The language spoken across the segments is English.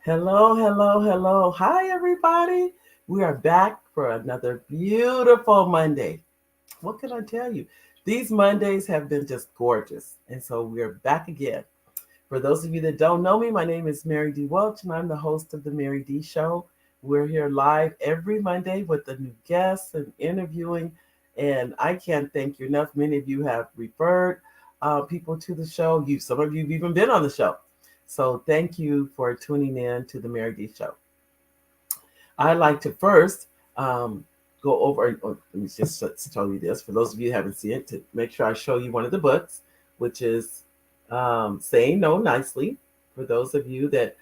Hello, hello, hello. Hi, everybody. We are back for another beautiful Monday. What can I tell you? These Mondays have been just gorgeous. And so we're back again. For those of you that don't know me, my name is Mary D. Welch, and I'm the host of The Mary D. Show. We're here live every Monday with a new guest and interviewing. And I can't thank you enough. Many of you have referred people to the show. Some of you have even been on the show. So thank you for tuning in to the Mary D Show. I'd like to first go over, or let me just show you this. For those of you who haven't seen it, to make sure I show you one of the books, which is Saying No Nicely. For those of you that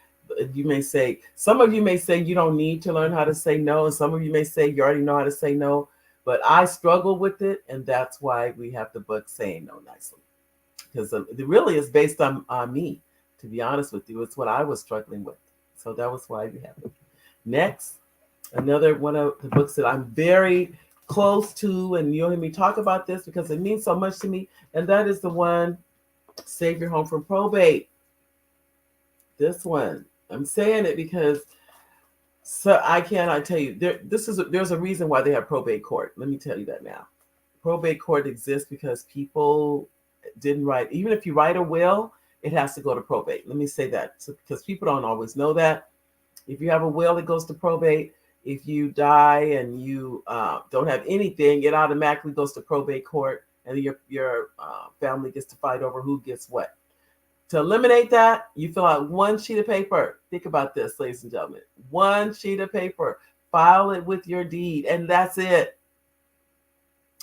you may say, some of you may say you don't need to learn how to say no, and some of you may say you already know how to say no, but I struggle with it, and that's why we have the book Saying No Nicely. Because it really is based on me, to be honest with you. It's what I was struggling with. So that was why we have it. Next, another one of the books that I'm very close to, and you'll hear me talk about this because it means so much to me, and that is the one, Save Your Home from Probate. This one. I'm saying it because I cannot tell you. There's a reason why they have probate court. Let me tell you that now. Probate court exists because people didn't write. Even if you write a will, it has to go to probate. Let me say that because people don't always know that. If you have a will, it goes to probate. If you die and you don't have anything, it automatically goes to probate court, and your family gets to fight over who gets what. To eliminate that, you fill out one sheet of paper. Think about this, ladies and gentlemen. One sheet of paper. File it with your deed, and that's it.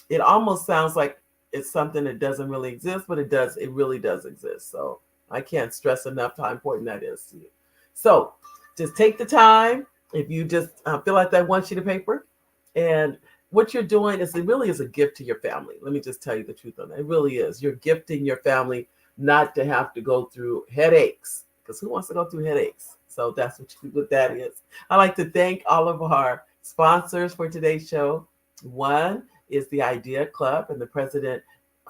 It almost sounds like it's something that doesn't really exist, but it does. It really does exist. So I can't stress enough how important that is to you. So just take the time. If you just fill out that one sheet of paper, and what you're doing is it really is a gift to your family. Let me just tell you the truth on that. It really is. You're gifting your family not to have to go through headaches, because who wants to go through headaches? So that's what that is. I'd like to thank all of our sponsors for today's show. One is the Idea Club, and the president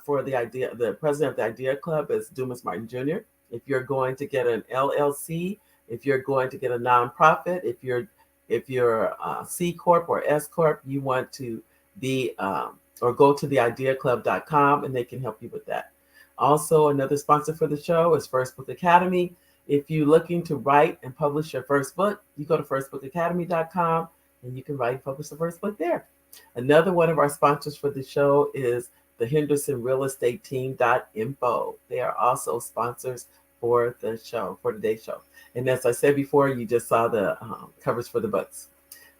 of the Idea Club is Dumas Martin Jr. If you're going to get an LLC, if you're going to get a nonprofit, if you're C Corp or S Corp, you want to be or go to theideaclub.com and they can help you with that. Also, another sponsor for the show is First Book Academy. If you're looking to write and publish your first book, you go to firstbookacademy.com and you can write and publish the first book there. Another one of our sponsors for the show is the Henderson Real Estate Team.info. They are also sponsors for the show, for today's show. And as I said before, you just saw the covers for the books.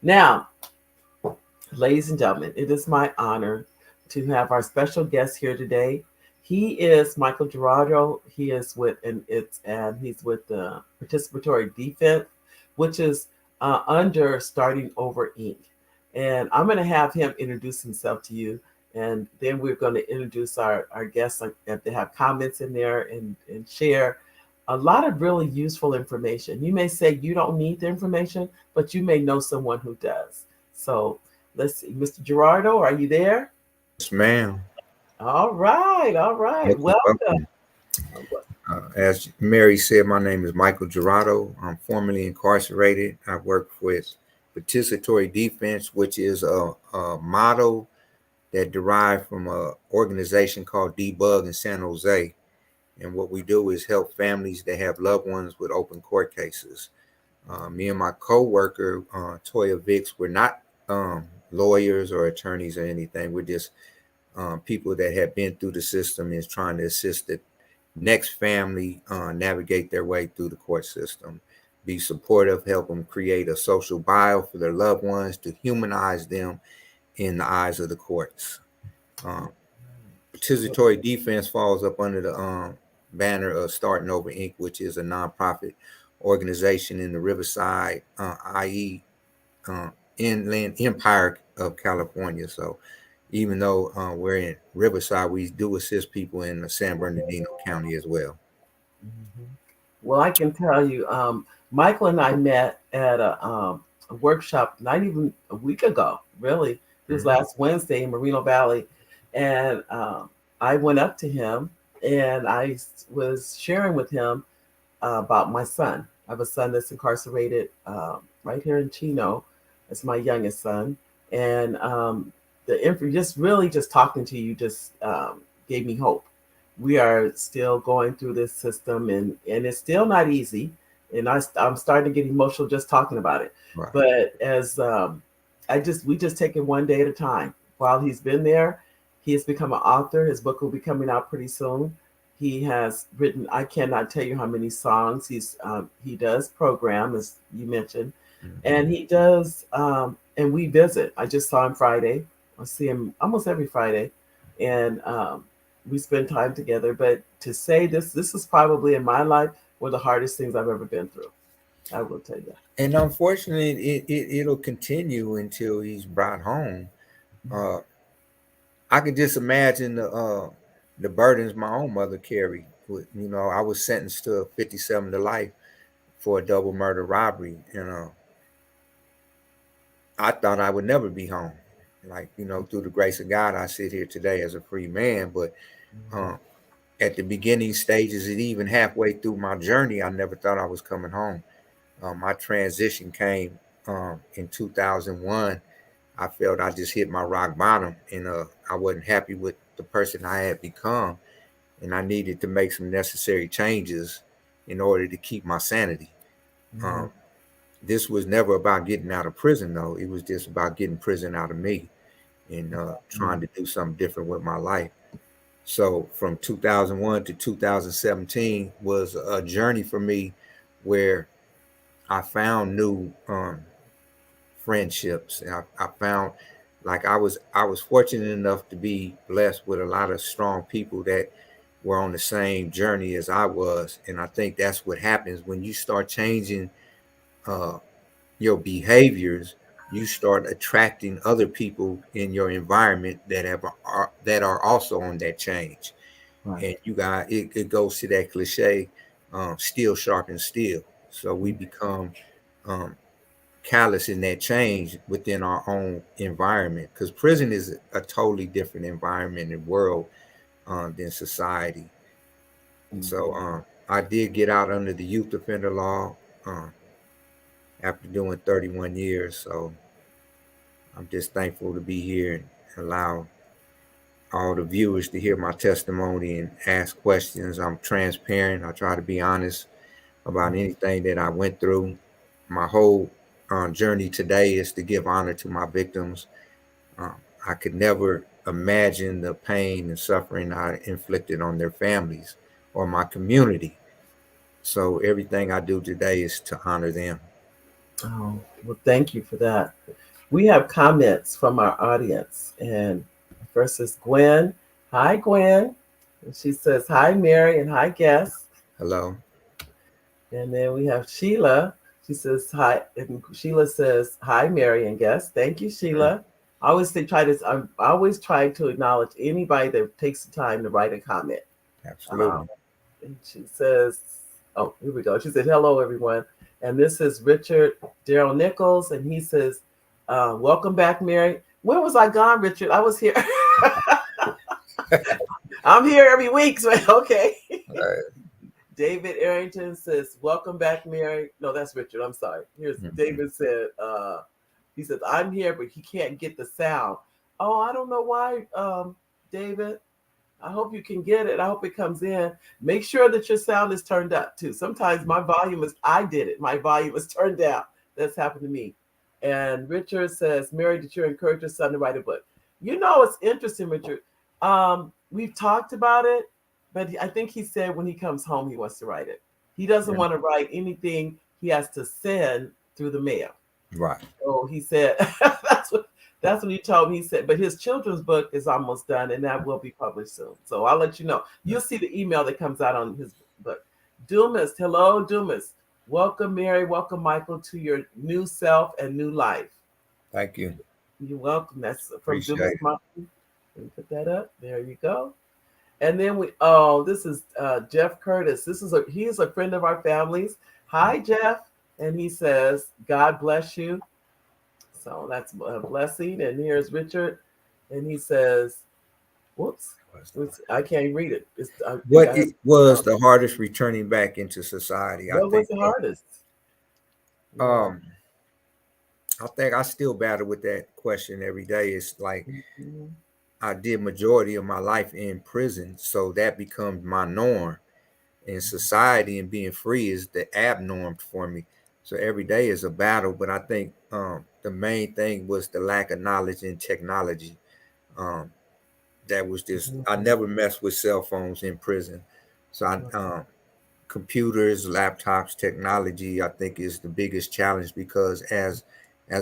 Now, ladies and gentlemen, it is my honor to have our special guest here today. He is Michael Jurado. He is with he's with the Participatory Defense, which is under Starting Over Inc. And I'm going to have him introduce himself to you, and then we're going to introduce our guests if they have comments in there and share a lot of really useful information. You may say you don't need the information, but you may know someone who does. So let's see, Mr. Jurado, are you there? Yes, ma'am. All right, welcome. As Mary said, my name is Michael Jurado. I'm formerly incarcerated. I work with Participatory Defense, which is a model that derived from an organization called Debug in San Jose. And what we do is help families that have loved ones with open court cases. Me and my co-worker, Toya Vicks, we're not lawyers or attorneys or anything. We're just people that have been through the system is trying to assist the next family navigate their way through the court system, be supportive, help them create a social bio for their loved ones to humanize them in the eyes of the courts. Participatory Defense falls up under the banner of Starting Over Inc., which is a nonprofit organization in the Riverside, i.e., Inland Empire of California. So even though we're in Riverside, we do assist people in San Bernardino County as well. Mhm. Well, I can tell you, Michael and I met at a workshop not even a week ago, really. It was last Wednesday in Moreno Valley. And I went up to him and I was sharing with him about my son. I have a son that's incarcerated right here in Chino. That's my youngest son, and the info just really just talking to you just gave me hope. We are still going through this system, and it's still not easy. And I'm starting to get emotional just talking about it. Right. But as we just take it one day at a time. While he's been there, he has become an author. His book will be coming out pretty soon. He has written, I cannot tell you how many songs. He does program, as you mentioned, Mm-hmm. and he does. And we visit. I just saw him Friday. I see him almost every Friday, and we spend time together. But to say this is probably in my life one of the hardest things I've ever been through. I will tell you. And unfortunately, it'll continue until he's brought home. Uh, I could just imagine the burdens my own mother carried. I was sentenced to 57 to life for a double murder robbery, and I thought I would never be home. Like, through the grace of God, I sit here today as a free man. But uh, at the beginning stages, and even halfway through my journey, I never thought I was coming home. My transition came in 2001. I felt I just hit my rock bottom, and I wasn't happy with the person I had become, and I needed to make some necessary changes in order to keep my sanity. Mhm. Um, this was never about getting out of prison, though. It was just about getting prison out of me and trying Mhm. to do something different with my life. So from 2001 to 2017 was a journey for me where I found new friendships. And I found like I was fortunate enough to be blessed with a lot of strong people that were on the same journey as I was. And I think that's what happens when you start changing uh, your behaviors. You start attracting other people in your environment that are also on that change. Right. And it goes to that cliche, steel sharpens steel. So we become um, callous in that change within our own environment, because prison is a totally different environment and world than society. So Mhm. I did get out under the youth offender law after doing 31 years. So I'm just thankful to be here and allow all the viewers to hear my testimony and ask questions. I'm transparent. I try to be honest about anything that I went through. My whole journey today is to give honor to my victims. I could never imagine the pain and suffering I inflicted on their families or my community. So everything I do today is to honor them. Oh, well, thank you for that. We have comments from our audience, and first is Gwen. Hi, Gwen. And she says, "Hi, Mary," and "Hi, guests." Hello. And then we have Sheila. She says, "Hi," and Sheila says, "Hi, Mary and guests." Thank you, Sheila. I always say, try this. I'm always trying to acknowledge anybody that takes the time to write a comment. Um, Absolutely. and she says, "Oh, here we go." She said, "Hello, everyone." And this is Richard Daryl Nichols, and he says, "Welcome back, Mary." When was I gone, Richard? I was here. I'm here every week, so okay. David Arrington says, "Welcome back, Mary." No, that's Richard. I'm sorry. Here's Mhm. David said, he says, "I'm here, but he can't get the sound." Oh, I don't know why, David. I hope you can get it. I hope it comes in. Make sure that your sound is turned up too. Sometimes my volume is, I did it. My volume is turned down. That's happened to me. And Richard says, "Mary, did you encourage your son to write a book?" It's interesting, Richard. We've talked about it, but I think he said when he comes home, he wants to write it. He doesn't Yeah. want to write anything he has to send through the mail. Right. So he said that's what he told me. He said, but his children's book is almost done and that will be published soon. So I'll let you know. You'll see the email that comes out on his book. Dumas, hello, Dumas. Welcome, Mary. Welcome, Michael, to your new self and new life. Thank you. You're welcome. That's from Dumas Appreciate it. Mountain. Let me put that up. There you go. And then this is Jeff Curtis. He is a friend of our family's. Hi, Jeff. And he says, "God bless you." So that's a blessing. And here's Richard. And he says, Whoops. Was the hardest. I can't read it. You What got it was the hardest returning back into society? I what was think. the hardest? Yeah. Um, I think I still battle with that question every day. It's like Mhm. I did majority of my life in prison, so that becomes my norm. In society, and being free is the abnorm for me. So every day is a battle. But I think the main thing was the lack of knowledge in technology. Um, that was just I Mhm. never messed with cell phones in prison. So I computers, laptops, technology, I think is the biggest challenge because as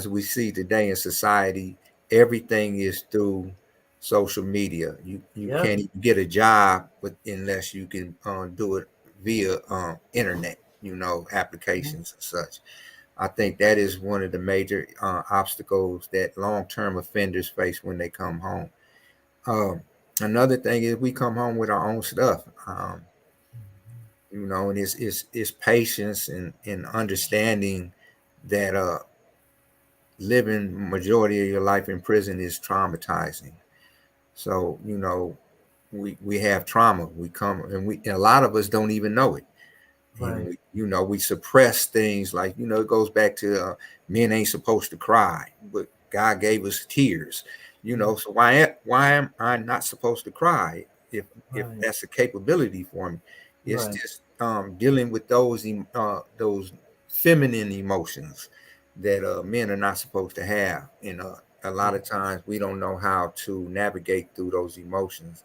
we see today in society, everything is through social media. You Yep. can't even get a job unless you can do it via internet, applications and such. I think that is one of the major obstacles that long-term offenders face when they come home. Um, Another thing is we come home with our own stuff. And it's patience and understanding that living majority of your life in prison is traumatizing. So we have trauma. We come and a lot of us don't even know it, and Right. we suppress things like it goes back to men ain't supposed to cry, but God gave us tears. So why am I not supposed to cry if Right. that's a capability for me? It's Right. just dealing with those feminine emotions that men are not supposed to have, and a lot of times we don't know how to navigate through those emotions.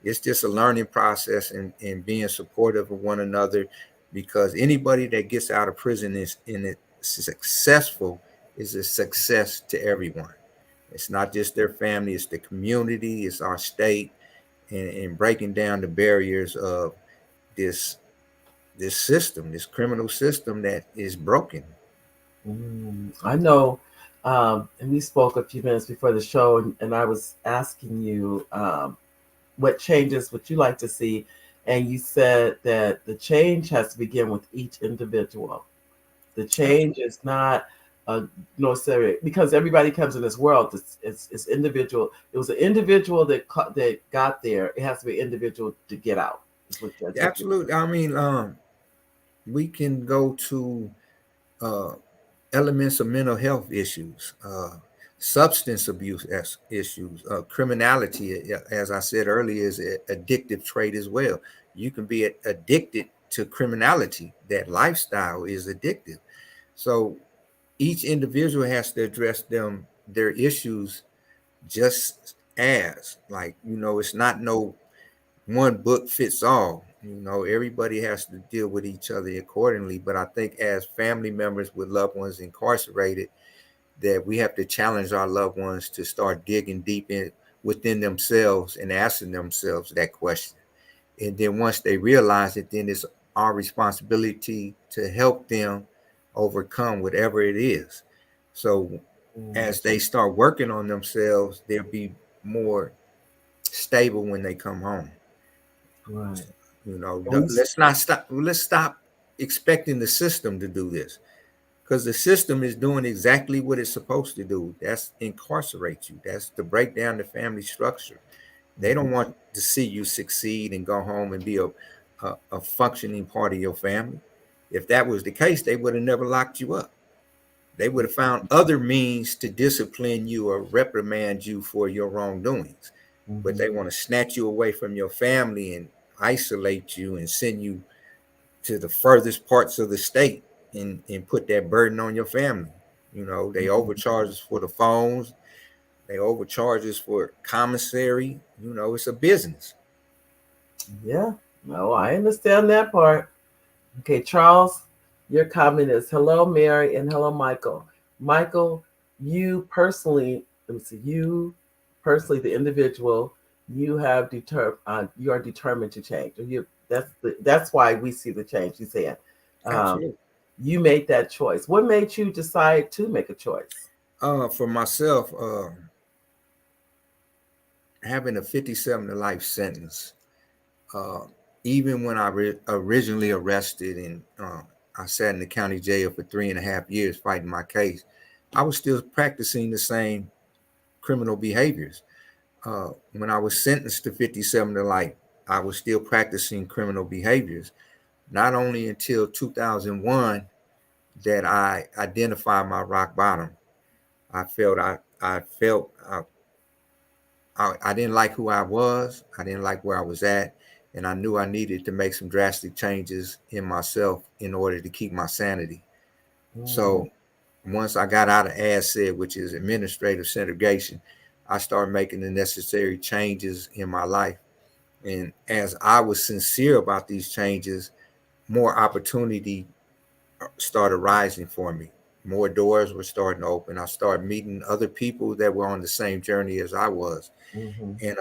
It's just a learning process and being supportive of one another, because anybody that gets out of prison is successful is a success to everyone. It's not just their family, it's the community, it's our state, and breaking down the barriers of this this system, this criminal system that is broken. I know. And we spoke a few minutes before the show, and I was asking you what changes would you like to see, and you said that the change has to begin with each individual. The change is not no serious because everybody comes in this world. It's individual. It was an individual that got there. It has to be an individual to get out. Is what I take it. Absolutely. I mean, we can go to uh, elements of mental health issues, substance abuse issues, criminality, as I said earlier, is an addictive trait as well. You can be addicted to criminality. That lifestyle is addictive. So each individual has to address their issues just as like it's not no one book fits all. Everybody has to deal with each other accordingly. But I think as family members with loved ones incarcerated, that we have to challenge our loved ones to start digging deep in within themselves and asking themselves that question. And then once they realize it, then it's our responsibility to help them overcome whatever it is. So Mm, as they start working on themselves, they'll be more stable when they come home. right. And Let's not stop. Let's stop expecting the system to do this, because the system is doing exactly what it's supposed to do. That's incarcerate you. That's to break down the family structure. They don't want to see you succeed and go home and be a functioning part of your family. If that was the case, they would have never locked you up. They would have found other means to discipline you or reprimand you for your wrongdoings. But mm-hmm. they want to snatch you away from your family and isolate you and send you to the furthest parts of the state and put that burden on your family. They overcharge us for the phones. They overcharge us for commissary. It's a business. Yeah. No, I understand that part. Okay, Charles, your comment is hello, Mary, and hello, Michael. Michael, you personally, let me see, you personally, the individual, you are determined to change. Or that's why we see the change. You said, um, Absolutely. you made that choice. What made you decide to make a choice? For myself, having a 57 to life sentence, uh, even when I originally arrested and I sat in the county jail for 3.5 years fighting my case, I was still practicing the same criminal behaviors. when I was sentenced to 57 to life, I was still practicing criminal behaviors. Not only until 2001 that I identified my rock bottom. I didn't like who I was. I didn't like where I was at. And I knew I needed to make some drastic changes in myself in order to keep my sanity. Mm, So once I got out of ASED, which is administrative segregation, I started making the necessary changes in my life. And as I was sincere about these changes, more opportunity started rising for me. More doors were starting to open. I started meeting other people that were on the same journey as I was. mhm, And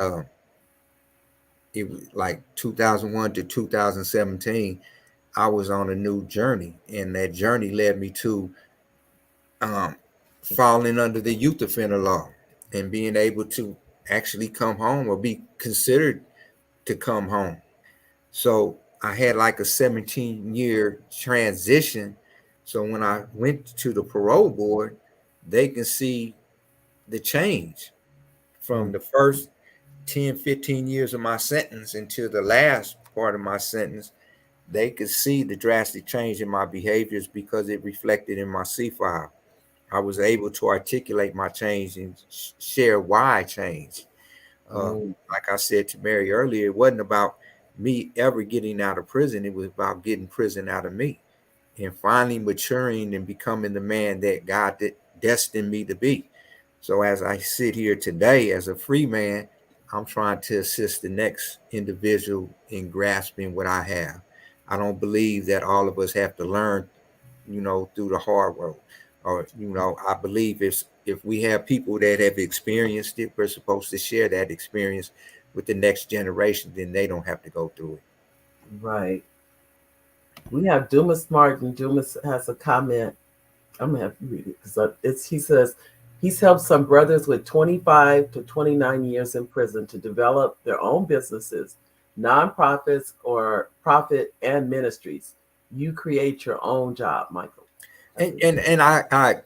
it was like 2001 to 2017, I was on a new journey. And that journey led me to um, falling under the youth offender law and being able to actually come home or be considered to come home. So I had like a 17-year transition. So when I went to the parole board, they can see the change from mm, the first 10, 15 years of my sentence into the last part of my sentence. They could see the drastic change in my behaviors because it reflected in my C file. I was able to articulate my change and share why I changed. mm, Like I said to Mary earlier, it wasn't about me ever getting out of prison. It was about getting prison out of me and finally maturing and becoming the man that God destined me to be. So as I sit here today as a free man, I'm trying to assist the next individual in grasping what I have. I don't believe that all of us have to learn, through the hard road. Or, I believe if we have people that have experienced it, we're supposed to share that experience with the next generation, then they don't have to go through it. right. We have Dumas Martin. Dumas has a comment. I'm gonna have to read it because it's. He says he's helped some brothers with 25 to 29 years in prison to develop their own businesses, nonprofits, or profit and ministries. You create your own job, Michael. That's And what and and I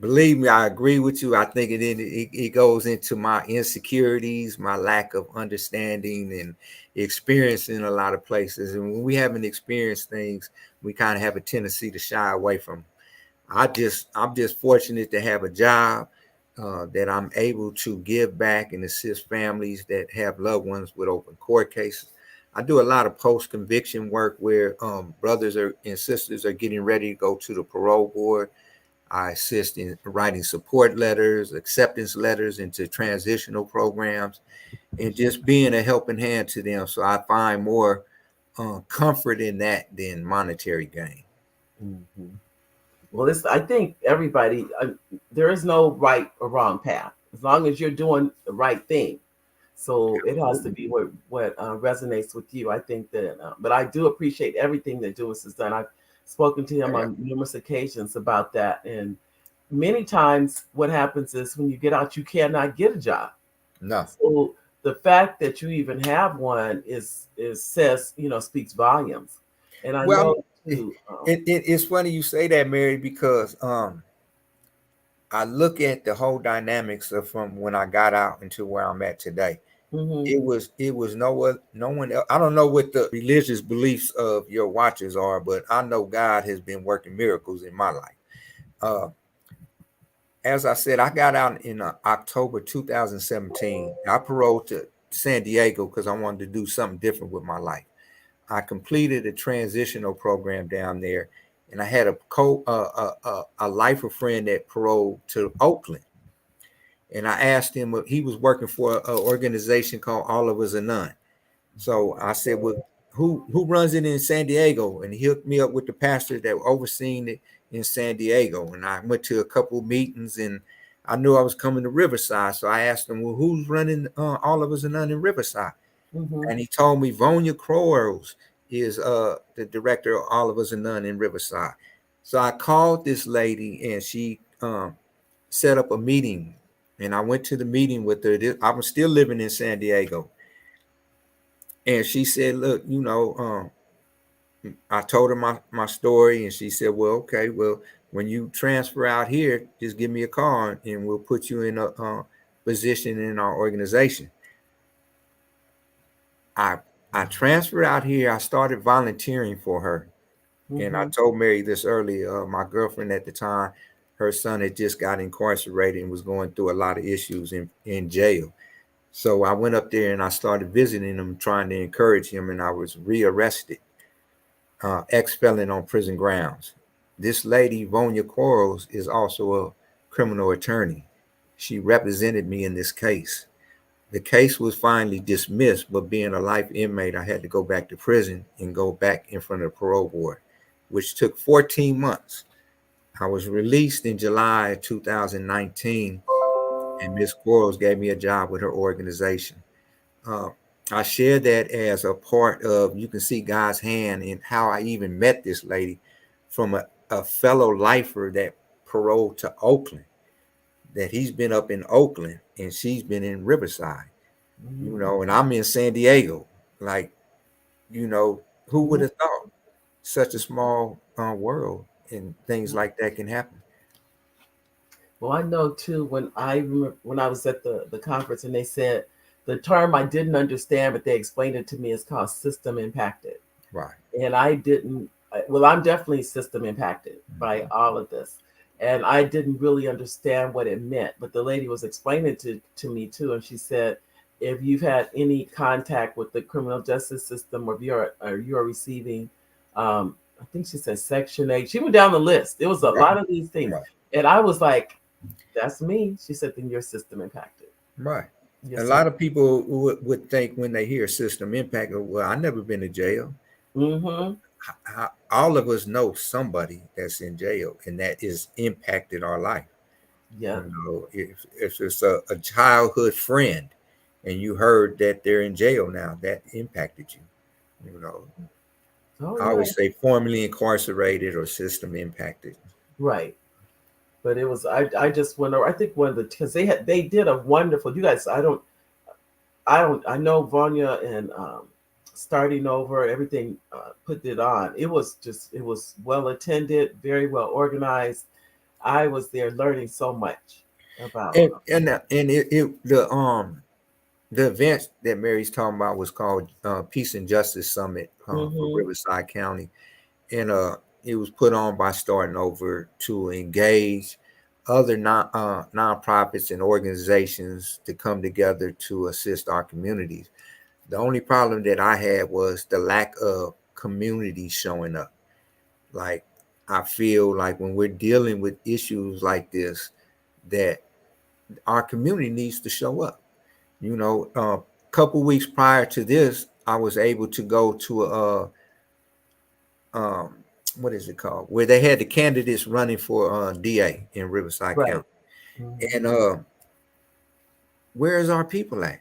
believe me, I agree with you. I think it goes into my insecurities, my lack of understanding and experience in a lot of places. And when we haven't experienced things, we kind of have a tendency to shy away from them. I'm just fortunate to have a job that I'm able to give back and assist families that have loved ones with open court cases. I do a lot of post conviction work where brothers and sisters are getting ready to go to the parole board. I assist in writing support letters, acceptance letters into transitional programs, and just being a helping hand to them. So I find more comfort in that than monetary gain. hmm Well, this I think everybody. There is no right or wrong path as long as you're doing the right thing. So it has to be what resonates with you. I think that, but I do appreciate everything that Lewis has done. I've spoken to him on numerous occasions about that, and many times what happens is when you get out, you cannot get a job. No. So the fact that you even have one is says speaks volumes. And I Well, know it, too. it's funny you say that, Mary, because I look at the whole dynamics of from when I got out into where I'm at today. Hmm It was no one else. I don't know what the religious beliefs of your watchers are, but I know God has been working miracles in my life. Uh, as I said, I got out in October 2017. I paroled to San Diego because I wanted to do something different with my life. I completed a transitional program down there, and I had a lifer friend that paroled to Oakland. And I asked him, he was working for an organization called All of Us or None. So I said, well, who runs it in San Diego? And he hooked me up with the pastor that overseeing it in San Diego. And I went to a couple of meetings, and I knew I was coming to Riverside. So I asked him, well, who's running All of Us or None in Riverside? hmm And he told me Vonia Crowers is the director of All of Us or None in Riverside. So I called this lady, and she set up a meeting. And I went to the meeting with her. I was still living in San Diego. And she said, look, I told her my story, and she said, well, okay, well, when you transfer out here, just give me a call and we'll put you in position in our organization. I I transferred out here. I started volunteering for her, and I Mm-hmm. told Mary this earlier. My girlfriend at the time, her son had just got incarcerated and was going through a lot of issues in jail. So I went up there and I started visiting him, trying to encourage him, and I was rearrested, ex-felon on prison grounds. This lady, Vonia Quarles, is also a criminal attorney. She represented me in this case. The case was finally dismissed, but being a life inmate, I had to go back to prison and go back in front of the parole board, which took 14 months. I was released in July 2019, and Miss Quarles gave me a job with her organization. Uh, I share that as a part of, you can see God's hand in how I even met this lady from a fellow lifer that paroled to Oakland, that he's been up in Oakland and she's been in Riverside, Mm-hmm. and I'm in San Diego. Like, who would Mm-hmm. have thought such a small world and things like that can happen? Well, I know too when I remember when I was at the conference and they said the term I didn't understand, but they explained it to me is called system impacted. Right. And I didn't, well, I'm definitely system impacted by Mhm. all of this. And I didn't really understand what it meant. But the lady was explaining to me too. And she said, if you've had any contact with the criminal justice system or you're receiving, I think she said Section 8, she went down the list. It was a Right. lot of these things. Right. And I was like, that's me. She said, then your system impacted. Right. Your A system. lot of people would think when they hear system impact, well, I never been to jail. Mm-hmm. All of us know somebody that's in jail and that is impacted our life. Yeah. If it's a childhood friend and you heard that they're in jail now, that impacted you. You know, Oh, I yeah. always say formerly incarcerated or system impacted. Right. But it was I just went over. I think one of the because they did a wonderful. You guys, I know Vanya and starting over everything put it on. It was well attended, very well organized. I was there learning so much about. And the event that Mary's talking about was called Peace and Justice Summit for Mm-hmm. Riverside County, and it was put on by Starting Over to engage other nonprofits and organizations to come together to assist our communities. The only problem that I had was the lack of community showing up. Like, I feel like when we're dealing with issues like this, that our community needs to show up. A couple weeks prior to this, I was able to go to um, what is it called, where they had the candidates running for DA in Riverside Right. County. Mm-hmm. And where is our people at?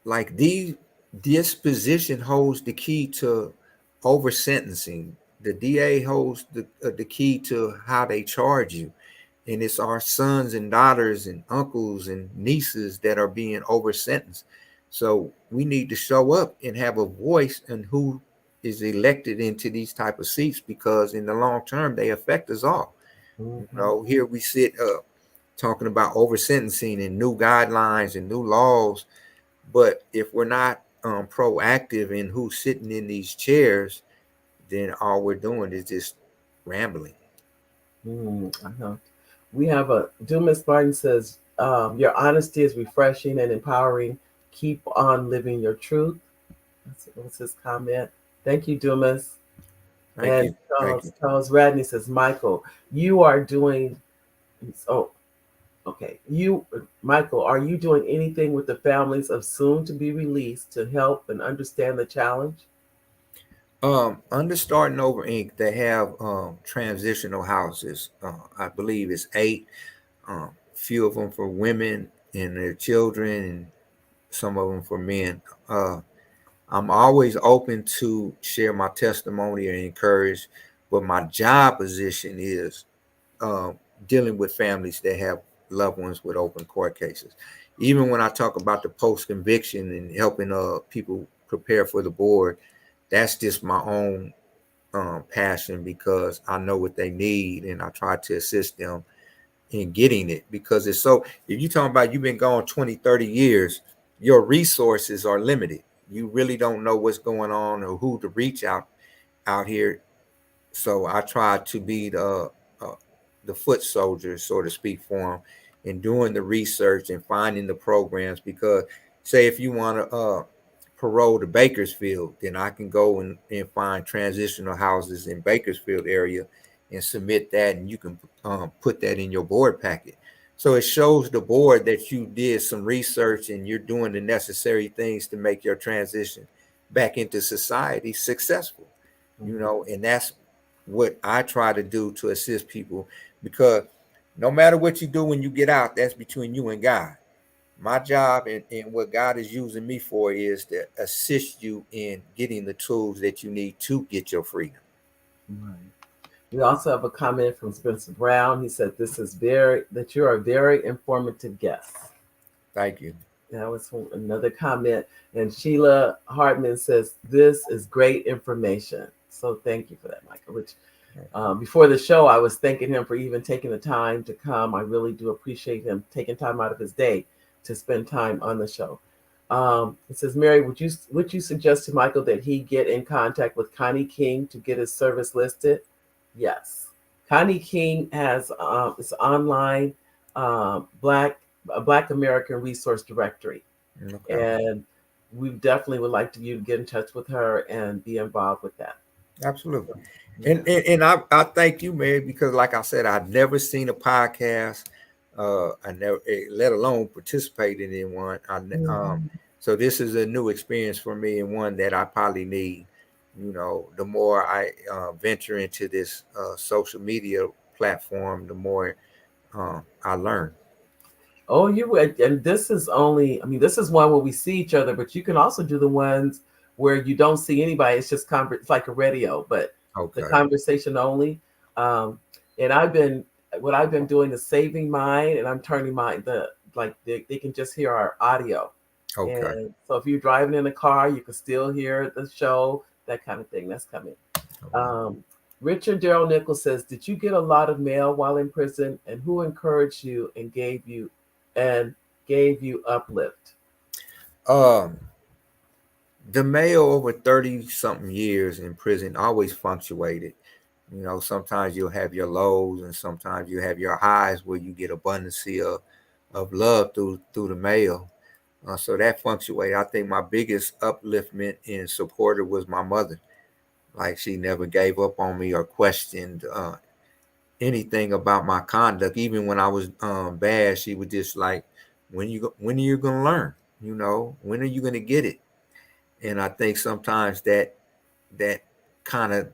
Like, this position holds the key to over sentencing. The DA holds the key to how they charge you, and it's our sons and daughters and uncles and nieces that are being over sentenced. So we need to show up and have a voice in who is elected into these type of seats, because in the long term they affect us all. Mm-hmm. Here we sit talking about over sentencing and new guidelines and new laws, but if we're not proactive in who's sitting in these chairs, then all we're doing is just rambling. I know. We have a Dumas Martin says, your honesty is refreshing and empowering. Keep on living your truth. That's his comment. Thank you, Dumas. Thank And you. Thank you. Charles Radney says, Michael, you are doing, oh, okay. Michael, are you doing anything with the families of soon to be released to help and understand the challenge? Under Starting Over Inc., they have transitional houses. I believe it's 8. Few of them for women and their children, and some of them for men. I'm always open to share my testimony and encourage, but my job position is uh, dealing with families that have loved ones with open court cases. Even when I talk about the post conviction and helping people prepare for the board, that's just my own passion, because I know what they need and I try to assist them in getting it, because it's so, if you're talking about you've been gone 20, 30 years, your resources are limited. You really don't know what's going on or who to reach out here. So I try to be the foot soldier, so to speak, for them, and doing the research and finding the programs. Because say if you want to parole to Bakersfield, then I can go and find transitional houses in Bakersfield area and submit that, and you can put that in your board packet. So it shows the board that you did some research and you're doing the necessary things to make your transition back into society successful. And that's what I try to do to assist people, because no matter what you do when you get out, that's between you and God. My job and what God is using me for is to assist you in getting the tools that you need to get your freedom. Right. We also have a comment from Spencer Brown. He said, that you are a very informative guest. Thank you. That was another comment. And Sheila Hartman says, this is great information. So thank you for that, Michael. Which before the show, I was thanking him for even taking the time to come. I really do appreciate him taking time out of his day to spend time on the show. It says, Mary, would you suggest to Michael that he get in contact with Connie King to get his service listed? Yes. Connie King has it's online Black American Resource Directory. Okay. And we definitely would like you to get in touch with her and be involved with that. Absolutely. Yeah. And I thank you, Mary, because like I said, I've never seen a podcast. I never, let alone participated in one. So this is a new experience for me, and one that I probably need. The more I venture into this social media platform, the more I learn. Oh, you would, and this is only, I mean, this is one where we see each other, but you can also do the ones where you don't see anybody. It's just it's like a radio, but the Okay. conversation only. Um, and what I've been doing is saving mine, and I'm turning they can just hear our audio. Okay. And so if you're driving in a car, you can still hear the show, that kind of thing. That's coming. Um, Richard Darrell Nichols says, "Did you get a lot of mail while in prison, and who encouraged you and gave you uplift?" Um, the male over 30 something years in prison always fluctuated. Sometimes you'll have your lows and sometimes you have your highs where you get abundance of love through the mail. So that fluctuated. I think my biggest upliftment and supporter was my mother. Like, she never gave up on me or questioned anything about my conduct. Even when I was bad, she was just like, when are you gonna learn? When are you gonna get it? And I think sometimes that kind of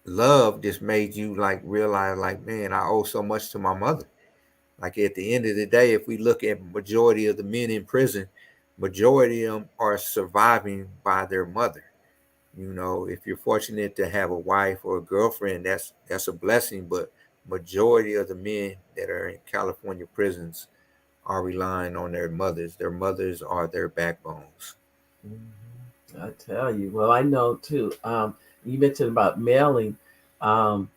love just made you like realize, like, man, I owe so much to my mother. Like, at the end of the day, if we look at majority of the men in prison, majority of them are surviving by their mother. If you're fortunate to have a wife or a girlfriend, that's a blessing. But majority of the men that are in California prisons are relying on their mothers. Their mothers are their backbones. I tell you, well, I know too. You mentioned about mailing. Um,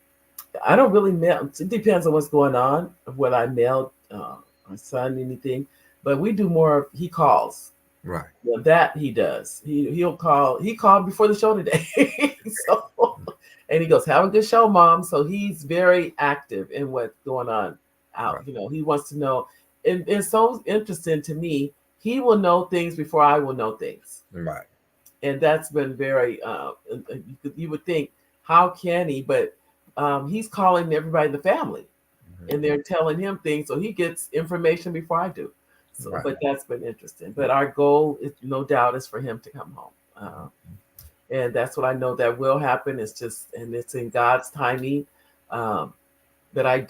I don't really mail. It depends on what's going on of what I mailed my son anything, but we do more. He calls. Right. Well, that he does. He'll call. He called before the show today. So, and he goes, "Have a good show, Mom." So he's very active in what's going on out. Right. He wants to know, and it's so interesting to me. He will know things before I will know things, Right. and that's been very. You would think, how can he? But he's calling everybody in the family, and Mm-hmm. they're telling him things, so he gets information before I do. So, Right. but that's been interesting. But our goal, is, no doubt, is for him to come home, and that's what I know that will happen. It's just, and it's in God's timing. Um, that I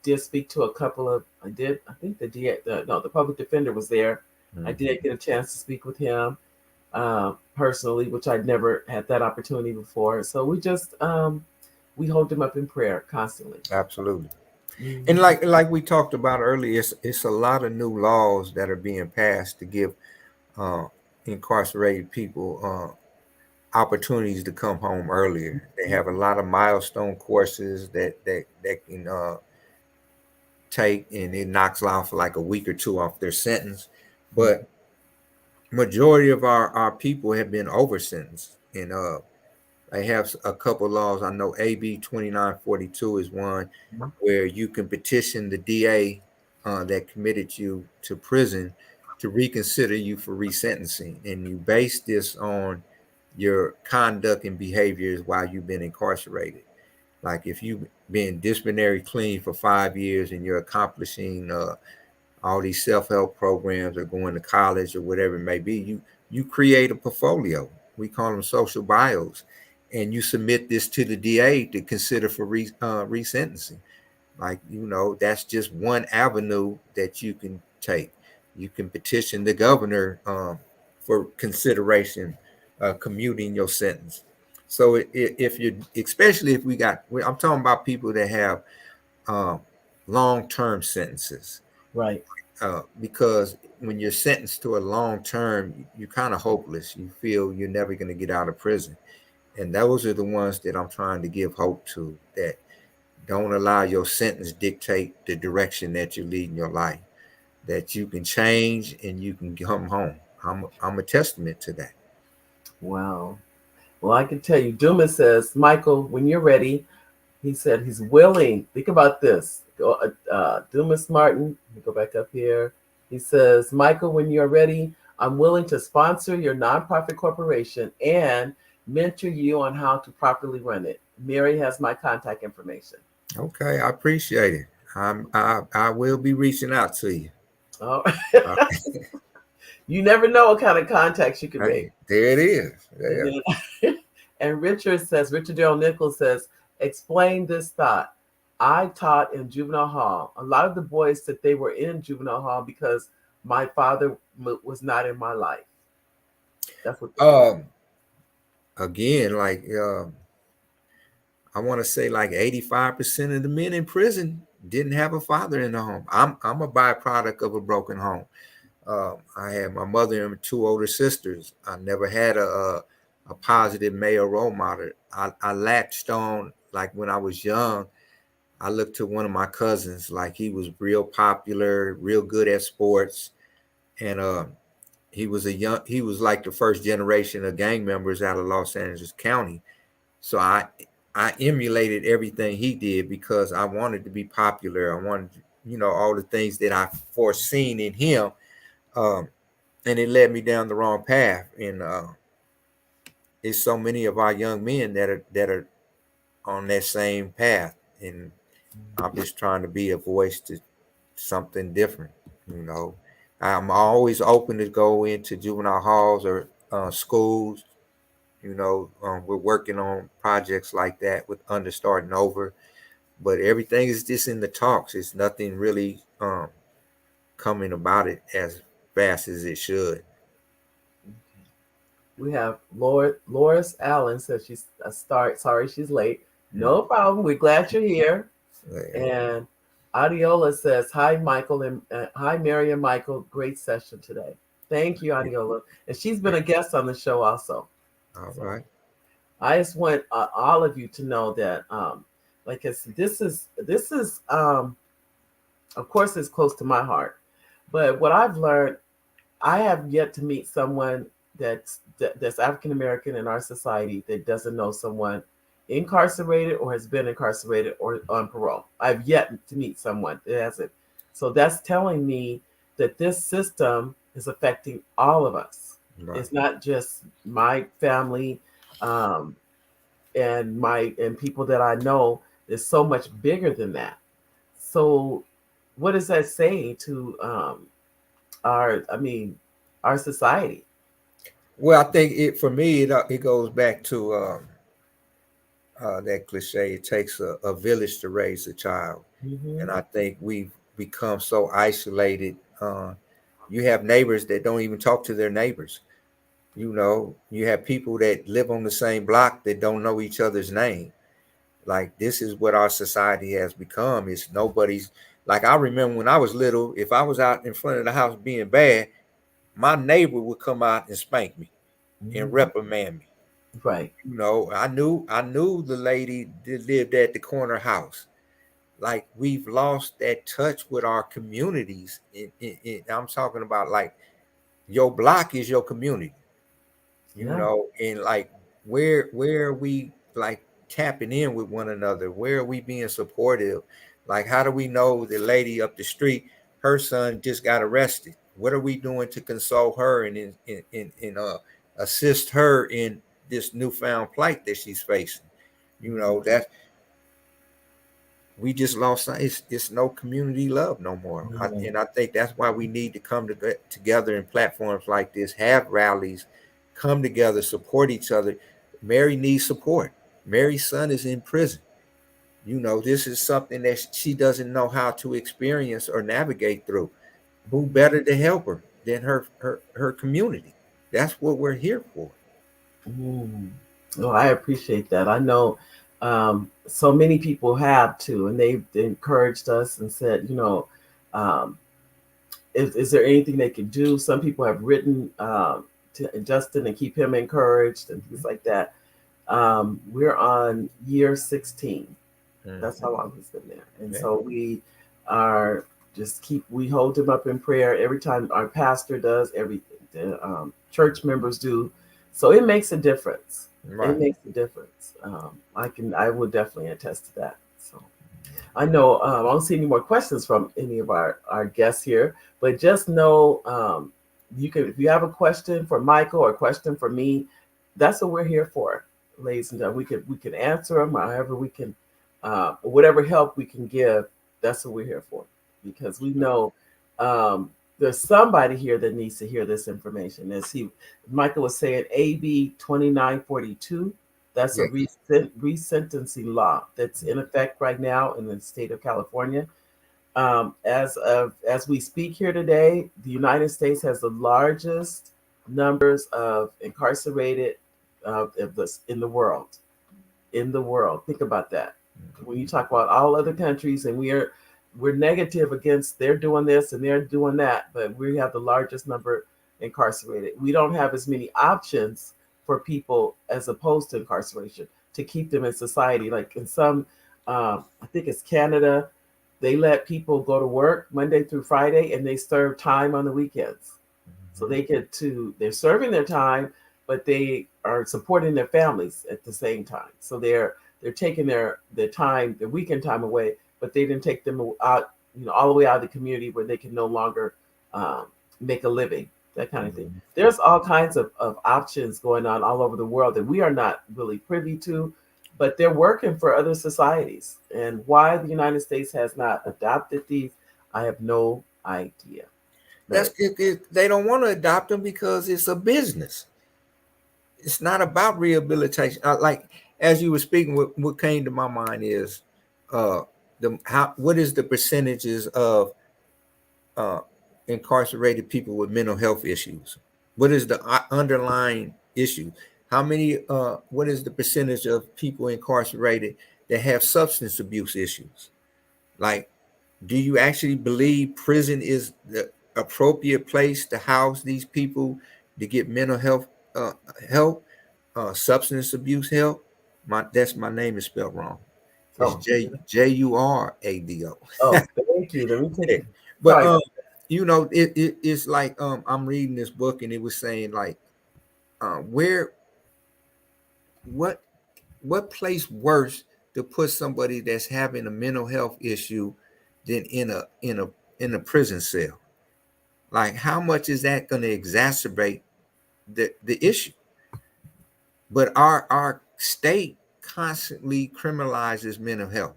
did speak to a couple of, I did, I think the public defender was there. I Mm-hmm. did get a chance to speak with him personally, which I'd never had that opportunity before. So we hold him up in prayer constantly. Absolutely. And Mhm. like we talked about earlier, it's a lot of new laws that are being passed to give uh, incarcerated people opportunities to come home earlier. They have a lot of milestone courses that can take, and it knocks off like a week or two off their sentence. But majority of our people have been over sentenced, and I have a couple laws. I know AB 2942 is one Mhm. where you can petition the DA that committed you to prison to reconsider you for resentencing, and you base this on your conduct and behaviors while you've been incarcerated. Like if you've been disciplinary clean for 5 years and you're accomplishing all these self-help programs or going to college or whatever it may be, you create a portfolio. We call them social bios, and you submit this to the DA to consider for resentencing. Like, that's just one avenue that you can take. You can petition the governor for consideration, commuting your sentence. So if you, especially if I'm talking about people that have um, long-term sentences, Right. because when you're sentenced to a long term, you're kind of hopeless. You feel you're never going to get out of prison. And those are the ones that I'm trying to give hope to, that don't allow your sentence dictate the direction that you're leading your life, that you can change and you can come home. I'm a testament to that. Wow. Well, I can tell you, Dumas says, Michael, when you're ready, he said he's willing. Think about this. Dumas Martin, let me go back up here. He says, Michael, when you're ready, I'm willing to sponsor your nonprofit corporation and mentor you on how to properly run it. Mary has my contact information. Okay, I appreciate it. I will be reaching out to you. Oh, Uh, you never know what kind of contacts you can make. hey, there it is. And Yeah. then, and Richard Darrell Nichols says, explain this thought. I taught in juvenile hall. A lot of the boys said they were in juvenile hall because my father was not in my life. That's what they said. Um. Again, like I want to say like 85% of the men in prison didn't have a father in the home. I'm a byproduct of a broken home. I had my mother and two older sisters. I never had a positive male role model. I latched on, like when I was young. I looked to one of my cousins, like he was real popular, real good at sports, and he was like the first generation of gang members out of Los Angeles County. So I emulated everything he did because I wanted to be popular. I wanted, all the things that I foreseen in him, um, and it led me down the wrong path. And it's so many of our young men that are on that same path, and I'm just trying to be a voice to something different. You know, I'm always open to go into juvenile halls or schools. We're working on projects like that with Under Starting Over, but everything is just in the talks. It's nothing really coming about it as fast as it should. We have Loris Allen says she's a start. Sorry she's late. Mm. No problem. We're glad you're here. Yeah. And Adiola says, hi, Michael, and hi, Mary and Michael. Great session today. Thank you, Adiola. And she's been a guest on the show also. All So right. I just want all of you to know that, like I said, this is, of course, it's close to my heart. But what I've learned, I have yet to meet someone that's African American in our society that doesn't know someone incarcerated or has been incarcerated or on parole. I've yet to meet someone that hasn't. So that's telling me that this system is affecting all of us. Right. It's not just my family, um, and people that I know. Is so much bigger than that. So, what does that say to our? I mean, our society. Well, I think for me it goes back to that cliche. It takes a village to raise a child, Hmm. and I think we've become so isolated. You have neighbors that don't even talk to their neighbors. You have people that live on the same block that don't know each other's name. Like, this is what our society has become. It's nobody's. Like, I remember when I was little, if I was out in front of the house being bad, my neighbor would come out and spank me and Hmm. reprimand me. Right. I knew the lady that lived at the corner house. like we've lost that touch with our communities. I'm talking about like your block is your community, Yeah. and like where are we like tapping in with one another? Where are we being supportive? Like how do we know the lady up the street, her son just got arrested? What are we doing to console her and assist her in this newfound plight that she's facing? That we just lost. It's no community love no more. No. And I think that's why we need to come together in platforms like this, have rallies, come together, support each other. Mary needs support. Mary's son is in prison. This is something that she doesn't know how to experience or navigate through. Who better to help her than her community? That's what we're here for. Mm. Oh, I appreciate that. I know so many people have too, and they've encouraged us and said, um, is there anything they can do? Some people have written to Justin and keep him encouraged and things like that. We're on year 16. That's how Mhm. long he's been there. And Yeah. so are we hold him up in prayer every time our pastor does, the church members do. So it makes a difference. It Right. makes a difference. I would definitely attest to that. So I know I don't see any more questions from any of our guests here, but just know you can, if you have a question for Michael or a question for me, that's what we're here for, ladies and gentlemen. We can answer them, however we can, whatever help we can give. That's what we're here for, because we know there's somebody here that needs to hear this information. As Michael was saying, AB 2942. That's a Yeah. resentencing law that's in effect right now in the state of California. As we speak here today, the United States has the largest numbers of incarcerated in the world. In the world, think about that. When you talk about all other countries, and we're negative against they're doing this and they're doing that, but we have the largest number incarcerated. We don't have as many options for people as opposed to incarceration to keep them in society. Like in some, I think it's Canada, they let people go to work Monday through Friday and they serve time on the weekends. So Mhm. they're serving their time, but they are supporting their families at the same time. So they're taking their time, their weekend time away, but they didn't take them out, all the way out of the community where they can no longer um, make a living, that kind of thing. Mhm. There's all kinds of options going on all over the world that we are not really privy to, but they're working for other societies. And why the United States has not adopted these, I have no idea. That's But they don't want to adopt them because it's a business. It's not about rehabilitation. Like as you were speaking, what came to my mind is uh what is the percentages of uh incarcerated people with mental health issues? What is the underlying issue? How many what is the percentage of people incarcerated that have substance abuse issues? Like, do you actually believe prison is the appropriate place to house these people to get mental health uh, help, substance abuse help? That's my name is spelled wrong. It's oh, Jurado. oh, thank you. Let me take Yeah. it. But Sorry about it's like I'm reading this book and it was saying like where what what place worse to put somebody that's having a mental health issue than in a prison cell? Like how much is that going to exacerbate the issue? But our state constantly criminalizes mental health.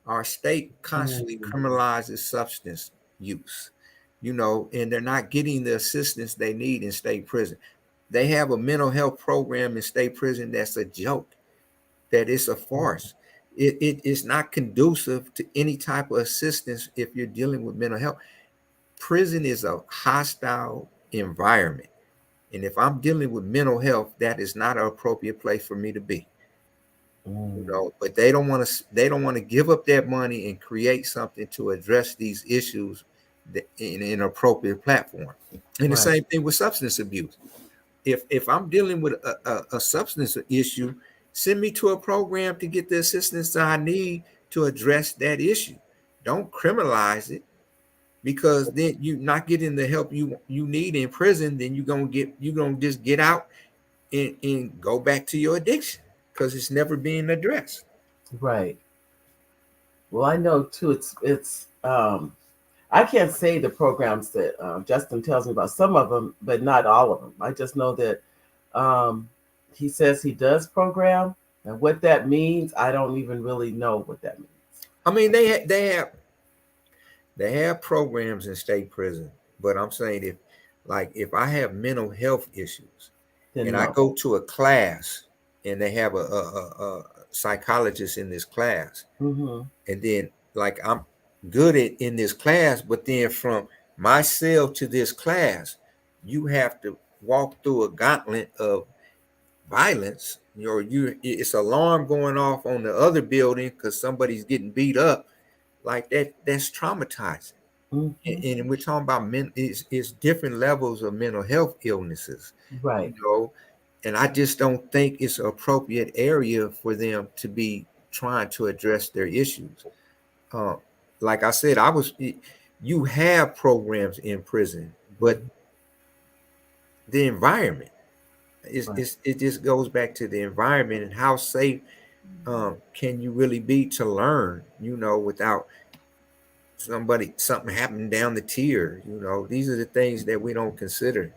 Our state that. constantly criminalizes substance use, and they're not getting the assistance they need in state prison. They have a mental health program in state prison that's a joke, that it's a farce. It is not conducive to any type of assistance if you're dealing with mental health. Prison is a hostile environment. And if I'm dealing with mental health, that is not an appropriate place for me to be. Mm, But they don't want to give up that money and create something to address these issues in an appropriate platform. And the right. same thing with substance abuse. If I'm dealing with a substance issue, send me to a program to get the assistance that I need to address that issue. Don't criminalize it, because then you not getting the help you need in prison. Then you're gonna just get out and go back to your addiction because it's never being addressed. Right. Well, I know too. It's I can't say the programs that Justin tells me about, some of them, but not all of them. I just know that um, he says he does program, and what that means, I don't even really know what that means. I mean, they have programs in state prison, but I'm saying, if I have mental health issues Then and I no. go to a class and they have a psychologist in this class, Mm-hmm. and then like I'm good at in this class, but then from my cell to this class, you have to walk through a gauntlet of violence. It's alarm going off on the other building because somebody's getting beat up. Like that's traumatizing. Mm-hmm. And we're talking about it's different levels of mental health illnesses, Right. you know. And I just don't think it's an appropriate area for them to be trying to address their issues. uh, like I said, you have programs in prison, but Mm-hmm. the environment Right. it just goes back to the environment and how safe can you really be to learn, without something happening down the tier. These are the things that we don't consider.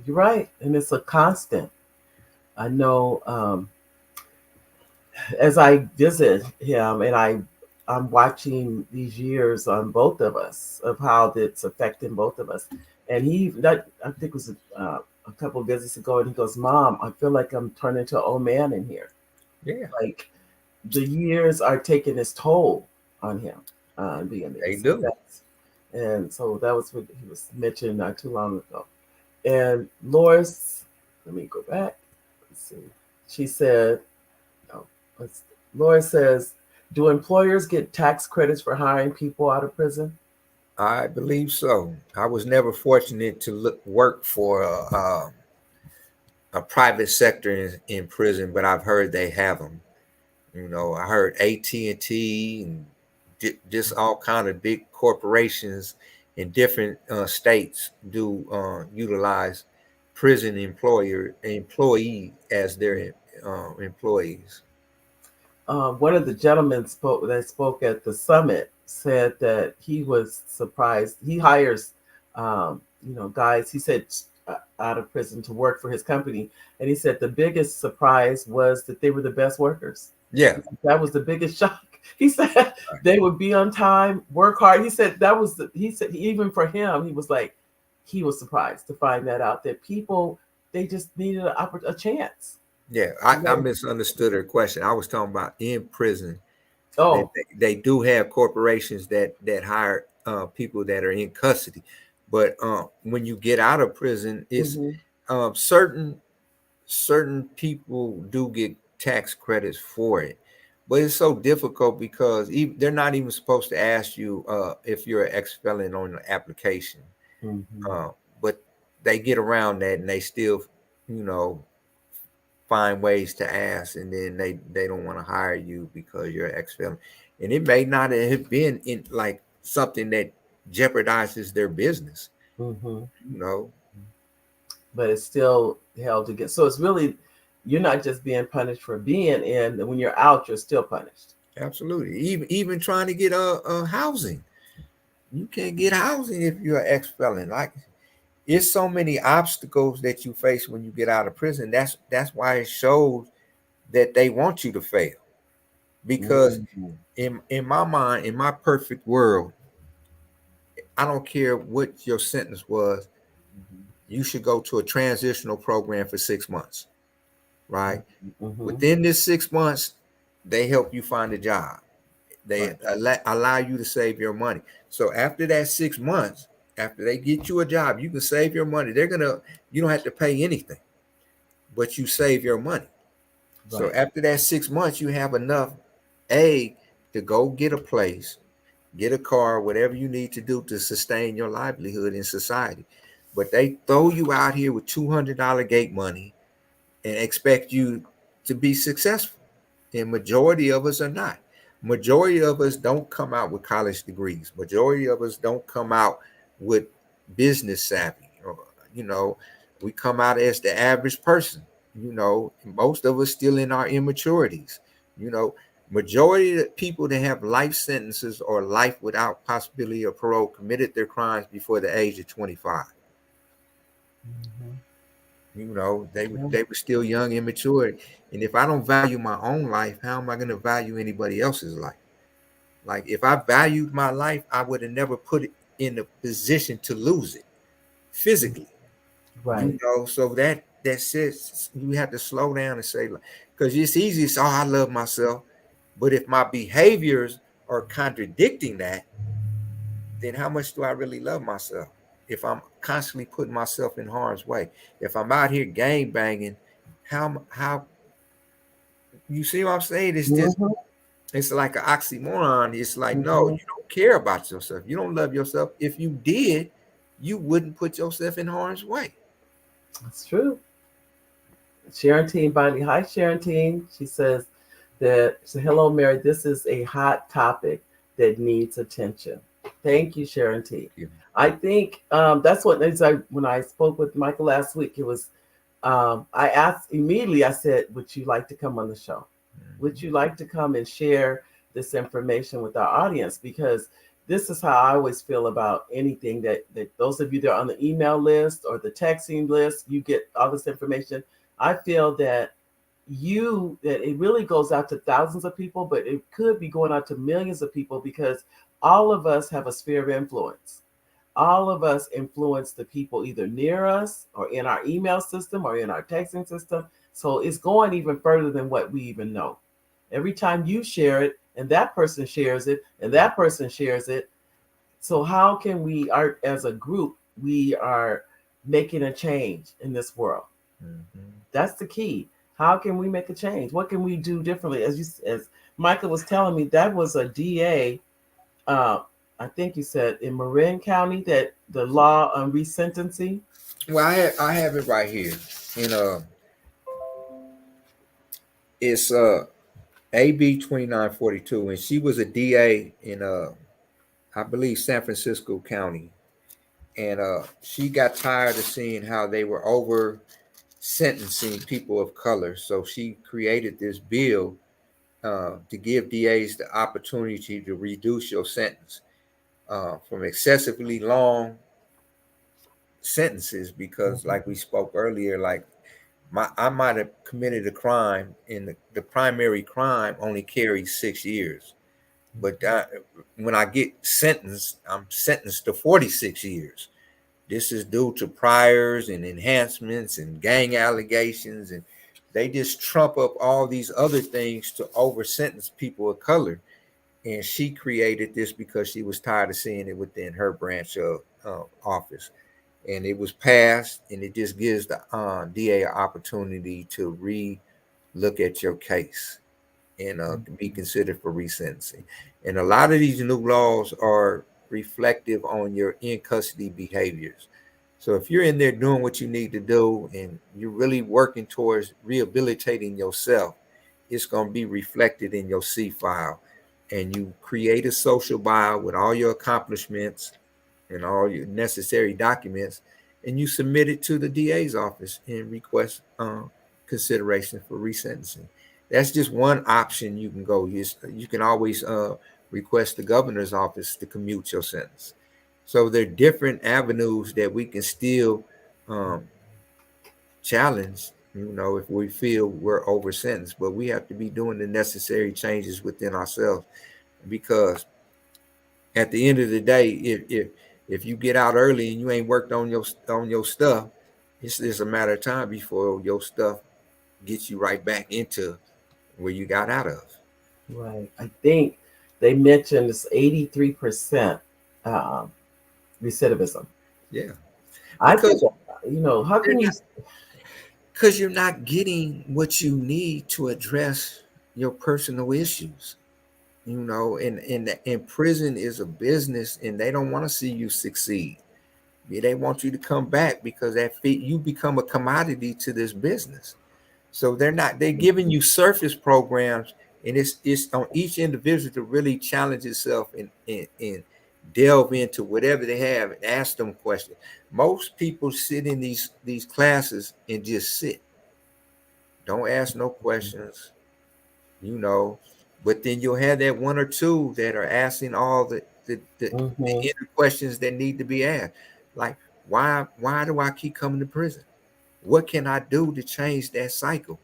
You're right, and it's a constant. I know. As I visit him, and I'm watching these years on both of us of how it's affecting both of us. And I think it was a couple of visits ago, and he goes, "Mom, I feel like I'm turning into an old man in here. Yeah, Like the years are taking its toll on him, being there." they So do. that was what he was mentioning not too long ago. And Loris, let me go back. Let's see. She said, oh, Laura says, do employers get tax credits for hiring people out of prison? I believe so. I was never fortunate to work for a private sector in prison, but I've heard they have them. I heard AT&T and just all kind of big corporations in different states do utilize prison employee as their employees. One of the gentlemen that spoke at the summit said that he was surprised. He hires, guys. He said out of prison to work for his company, and he said the biggest surprise was that they were the best workers. Yeah, That was the biggest shock. He said they would be on time, work hard. He said he said even for him, he was like, he was surprised to find that out that people, they just needed a chance. yeah. You I know? misunderstood her question. I was talking about in prison. That Oh, they do have corporations that hire people that are in custody, but when you get out of prison, it's hmm certain people do get tax credits for it, but it's so difficult because they're not even supposed to ask you if you're an ex-felon on the application, hmm uh, but they get around that and they still, you know, find ways to ask, and then they don't want to hire you because you're an ex-felon, and it may not have been in like something that jeopardizes their business, hmm you know. but it's still held against. So it's really, you're not just being punished for being in. When you're out, you're still punished. Absolutely. Even trying to get a housing, you can't get housing if you're an ex-felon. Like, it's so many obstacles that you face when you get out of prison. That's why it shows that they want you to fail. Because Mm-hmm. in my mind, in my perfect world, I don't care what your sentence was, you should go to a transitional program for 6 months, right? Hmm. Within this 6 months, they help you find a job. They Right, allow you to save your money. So after that 6 months, after they get you a job, you can save your money. You don't have to pay anything, but you save your money. So right, after that 6 months, you have enough A to go get a place, get a car, whatever you need to do to sustain your livelihood in society. But they throw you out here with $200 gate money and expect you to be successful. And majority of us are not. Majority of us don't come out with college degrees. Majority of us don't come out with business savvy. You know, we come out as the average person. Most of us still in our immaturities. You know, majority of the people that have life sentences or life without possibility of parole committed their crimes before the age of 25. Mhm. Yeah. They were still young, immature. And if I don't value my own life, how am I going to value anybody else's life? Like if I valued my life, I would have never put it in a position to lose it physically. Right. So that says you have to slow down and say, like, because it's easy to say, "Oh, I love myself," but if my behaviors are contradicting that, then how much do I really love myself? If I'm constantly putting myself in harm's way, if I'm out here gang banging, how you see what I'm saying? It's just Mhm. it's like an oxymoron. It's like, no, Mhm. you don't care about yourself. You don't love yourself. If you did, you wouldn't put yourself in harm's way. That's true. Sharon Teen Bonnie. Hi, Sharon Teen. She says hello, Mary. This is a hot topic that needs attention. Thank you, Sharon T. Yeah. I think that's what when I spoke with Michael last week, it was I asked immediately, I said, would you like to come on the show? Would you like to come and share this information with our audience? Because this is how I always feel about anything that those of you that are on the email list or the texting list, you get all this information. I feel that it really goes out to thousands of people, but it could be going out to millions of people because all of us have a sphere of influence. All of us influence the people either near us or in our email system or in our texting system. So it's going even further than what we even know. Every time you share it and that person shares it and that person shares it. So how can we are as a group we are making a change in this world? Mhm. That's the key. How can we make a change? What can we do differently? As Michael was telling me, that was a DA. Uh, I think you said in Marin County that the law on resentencing. Well, I have it right here. You know, it's AB 2942, and she was a DA in I believe San Francisco County, and she got tired of seeing how they were over sentencing people of color, so she created this bill to give DAs the opportunity to reduce your sentence from excessively long sentences. Because, like we spoke earlier, like I might have committed a crime, and the primary crime only carries 6 years. But when I get sentenced, I'm sentenced to 46 years. This is due to priors and enhancements and gang allegations, and they just trump up all these other things to over sentence people of color. And she created this because she was tired of seeing it within her branch of office. And it was passed, and it just gives the DA an opportunity to re-look at your case and be considered for resentencing. And a lot of these new laws are reflective on your in custody behaviors. So if you're in there doing what you need to do and you're really working towards rehabilitating yourself, it's going to be reflected in your C file. And you create a social bio with all your accomplishments and all your necessary documents, and you submit it to the DA's office and request consideration for resentencing. That's just one option you can go. You can always request the governor's office to commute your sentence. So there are different avenues that we can still um, challenge, if we feel we're over sentenced, but we have to be doing the necessary changes within ourselves, because at the end of the day, if you get out early and you ain't worked on your stuff, it's just a matter of time before your stuff gets you right back into where you got out of. Right. I think they mentioned it's 83% um, recidivism. Yeah, I think because how they're can you? not because you're not getting what you need to address your personal issues. And prison is a business, and they don't want to see you succeed. They want you to come back because you become a commodity to this business. So they're giving you surface programs And it's on each individual to really challenge itself and delve into whatever they have and ask them questions. Most people sit in these classes and just sit, don't ask no questions, you know. But then you'll have that one or two that are asking all the Mm-hmm. inner questions that need to be asked, like why do I keep coming to prison? What can I do to change that cycle?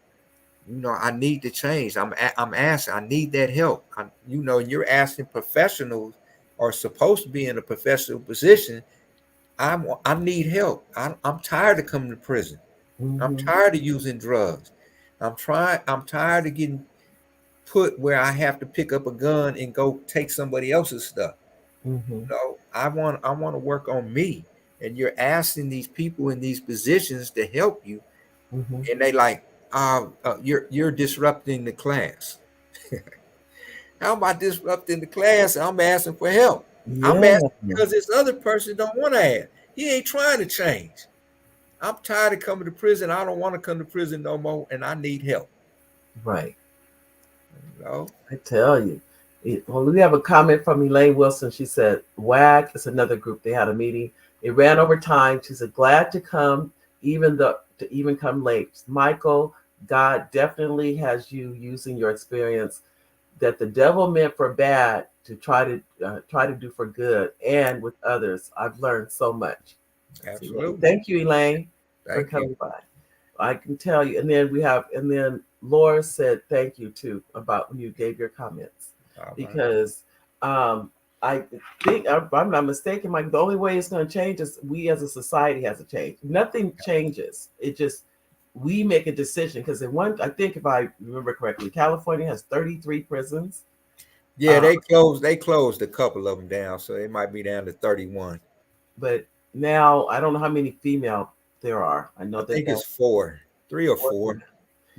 You know, I need to change. I'm asking. I need that help. You're asking professionals are supposed to be in a professional position. I need help. I'm tired of coming to prison. I'm Mm-hmm. tired of using drugs. I'm tired of getting put where I have to pick up a gun and go take somebody else's stuff. Mm-hmm. I want to work on me. And you're asking these people in these positions to help you, Mm-hmm. and they like, you're disrupting the class. How am I disrupting the class? I'm asking for help. I'm Yeah. asking because this other person don't want to ask. He ain't trying to change. I'm tired of coming to prison. I don't want to come to prison no more, and I need help. Right. You know? I tell you. Well, we have a comment from Elaine Wilson. She said, WAG is another group. They had a meeting. It ran over time. She said, glad to come, to even come late. Michael, God definitely has you using your experience that the devil meant for bad to try to do for good and with others. I've learned so much. That's Elaine. Absolutely. Thank you, Elaine, for Thank you. coming by. I can tell you. And then Laura said thank you too about when you gave your comments All right. because um, I think if I'm not mistaken, Mike. The only way it's going to change is we as a society has to change. Nothing changes. It just we make a decision because in one, I think if I remember correctly, California has 33 prisons. Yeah, Uh, they closed a couple of them down, so they might be down to 31. but now I don't know how many female there are. I know I that think it's four, 3 or 4.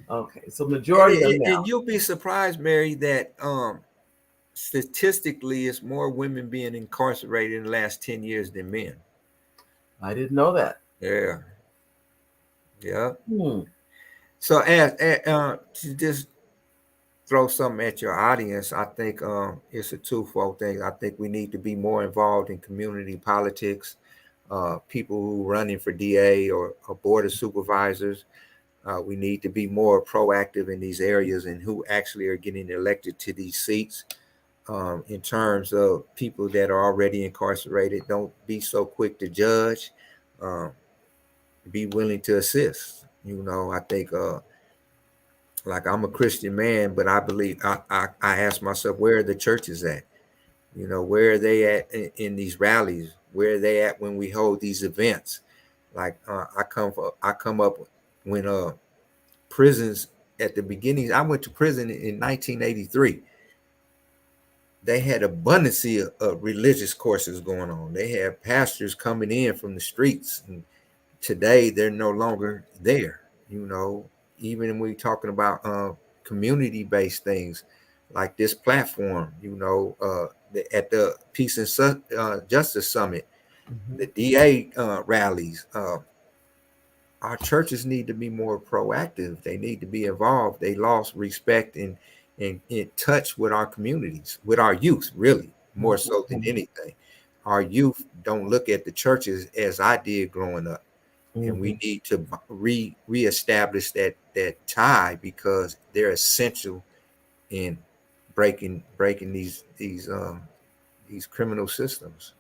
okay, so And, majority are it, male. and you'll be surprised, Mary, that statistically it's more women being incarcerated in the last 10 years than men. I didn't know that. Yeah, yeah. Hmm. So to just throw something at your audience, I think it's a twofold thing. I think we need to be more involved in community politics. People who running for DA or board of supervisors, we need to be more proactive in these areas and who actually are getting elected to these seats. In terms of people that are already incarcerated, don't be so quick to judge. Um, be willing to assist. I think like I'm a Christian man, but I believe I ask myself, where are the churches at? Where are they at in these rallies? Where are they at when we hold these events? Like I come up when prisons at the beginning. I went to prison in 1983. They had abundance of religious courses going on. They had pastors coming in from the streets, and today they're no longer there. Even when we're talking about community-based things like this platform, at the Peace and Justice Summit, Mhm. the DA rallies, our churches need to be more proactive. They need to be involved. They lost respect and in touch with our communities, with our youth, really, more so than Mhm. anything. Our youth don't look at the churches as I did growing up, and we Mhm. need to reestablish that tie because they're essential in breaking these criminal systems.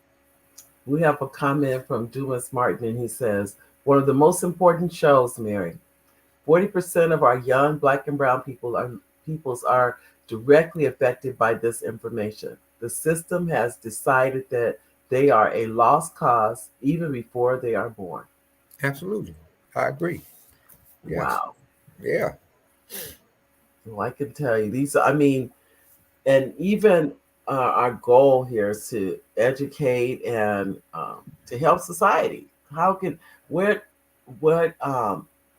We have a comment from Dumas Martin, and he says, one of the most important shows, Mary. 40% of our young black and brown peoples are directly affected by this information. The system has decided that they are a lost cause even before they are born. Absolutely, I agree. Yes, Wow. yeah, Well, I can tell you these, I mean, and even our goal here is to educate and to help society. How can what what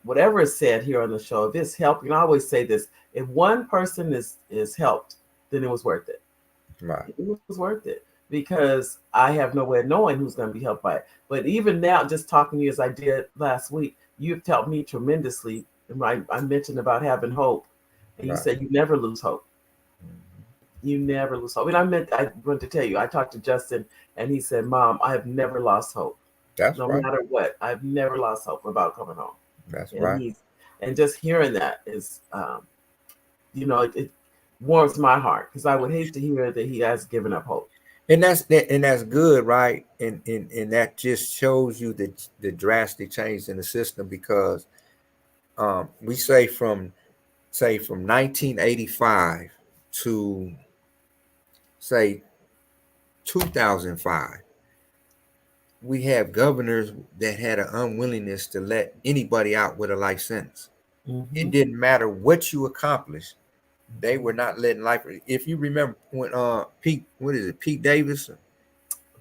whatever is said here on the show, if it's helping, I always say this: if one person is helped, then it was worth it. right. It was worth it because I have no way of knowing who's going to be helped by it. But even now, just talking to you as I did last week, you've helped me tremendously. And I mentioned about having hope, and you Right. said you never lose hope. You never lose hope. And I want to tell you, I talked to Justin and he said, Mom, I have never lost hope. That's No right. matter what, I've never lost hope about coming home. That's And right. and just hearing that is, it warms my heart because I would hate to hear that he has given up hope. And that's good, right? And that just shows you the drastic change in the system because we say from 1985 to say 2005, we have governors that had an unwillingness to let anybody out with a life sentence. Mm-hmm. It didn't matter what you accomplished; they were not letting life. If you remember when Pete, what is it, Pete Davis?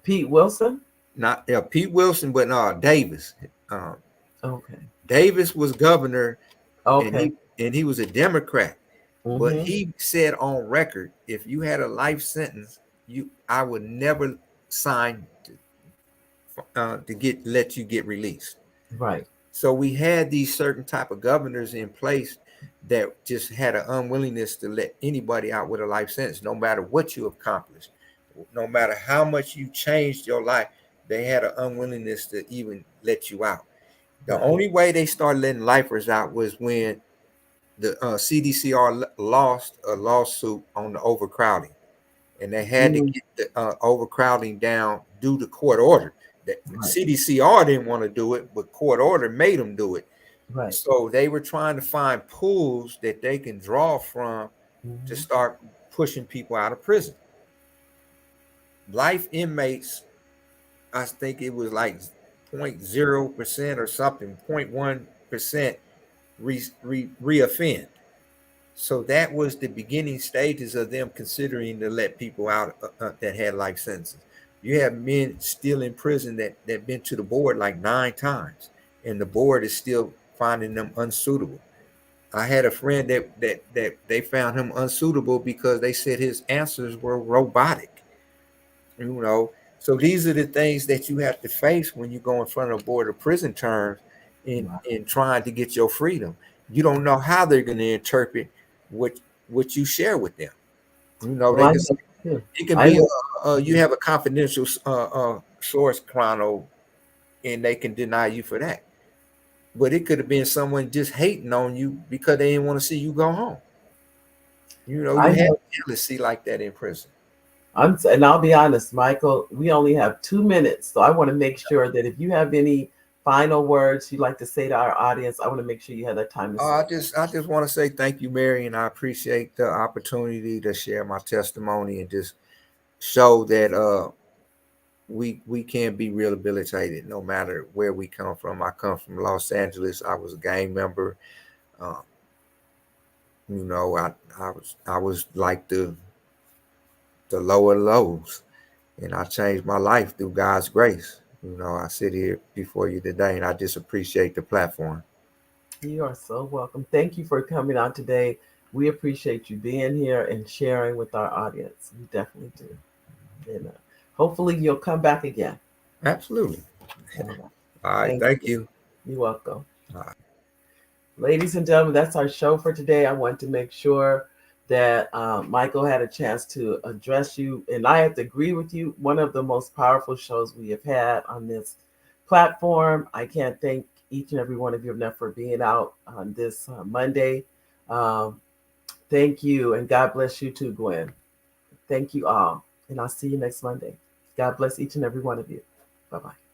Pete Wilson? Not Pete Wilson, but Davis. Um, Okay. Davis was governor, and Okay. he was a Democrat. But Mm-hmm. he said on record, if you had a life sentence, I would never sign to get let you get released. Right. So we had these certain type of governors in place that just had an unwillingness to let anybody out with a life sentence, no matter what you accomplished, no matter how much you changed your life. They had an unwillingness to even let you out. The Right. only way they started letting lifers out was when the CDCR lost a lawsuit on the overcrowding, and they had to Mm, get the overcrowding down due to court order. The right. CDCR didn't want to do it, but court order made them do it. Right. So they were trying to find pools that they can draw from to Mm-hmm. start pushing people out of prison. Life inmates, I think it was like 0.0% or something, 0.1% reoffend. So that was the beginning stages of them considering to let people out that had life sentences. You have men still in prison that been to the board like 9 times, and the board is still finding them unsuitable. I had a friend that they found him unsuitable because they said his answers were robotic. You know, so these are the things that you have to face when you go in front of a board of prison terms Right. in trying to get your freedom. You don't know how they're going to interpret what what you share with them. You know, Well, they I can know too. it can I be know. you have a confidential source chrono, and they can deny you for that. But it could have been someone just hating on you because they didn't want to see you go home. You know, you I have know. jealousy like that in prison. And I'll be honest, Michael, we only have 2 minutes. So I want to make sure that if you have any final words you'd like to say to our audience, I want to make sure you have that time to say. I just want to say thank you, Mary, and I appreciate the opportunity to share my testimony and just show that we can be rehabilitated no matter where we come from. I come from Los Angeles. I was a gang member. Um, you know, I was like the lower lows, and I changed my life through God's grace. You know, I sit here before you today, and I just appreciate the platform. You are so welcome. Thank you for coming on today. We appreciate you being here and sharing with our audience. We definitely do. And hopefully you'll come back again. Absolutely. All right. All right. Thank Thank you. you. You're welcome. All right. Ladies and gentlemen, that's our show for today. I want to make sure that Michael had a chance to address you. And I have to agree with you. One of the most powerful shows we have had on this platform. I can't thank each and every one of you enough for being out on this Monday. Um, thank you. And God bless you too, Gwen. Thank you all. And I'll see you next Monday. God bless each and every one of you. Bye bye.